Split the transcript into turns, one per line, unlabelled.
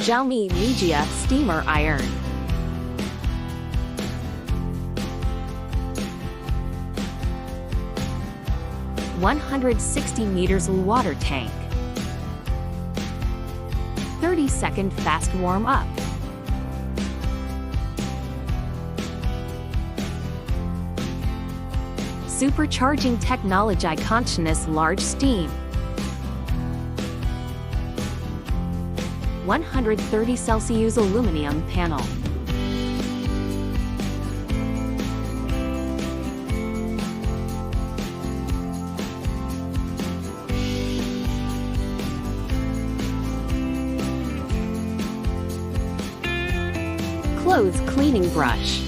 Xiaomi Mijia steamer iron. $160 water tank. 30-second fast warm up. Supercharging technology continuous large steam. 130 Celsius aluminum panel. Clothes cleaning brush.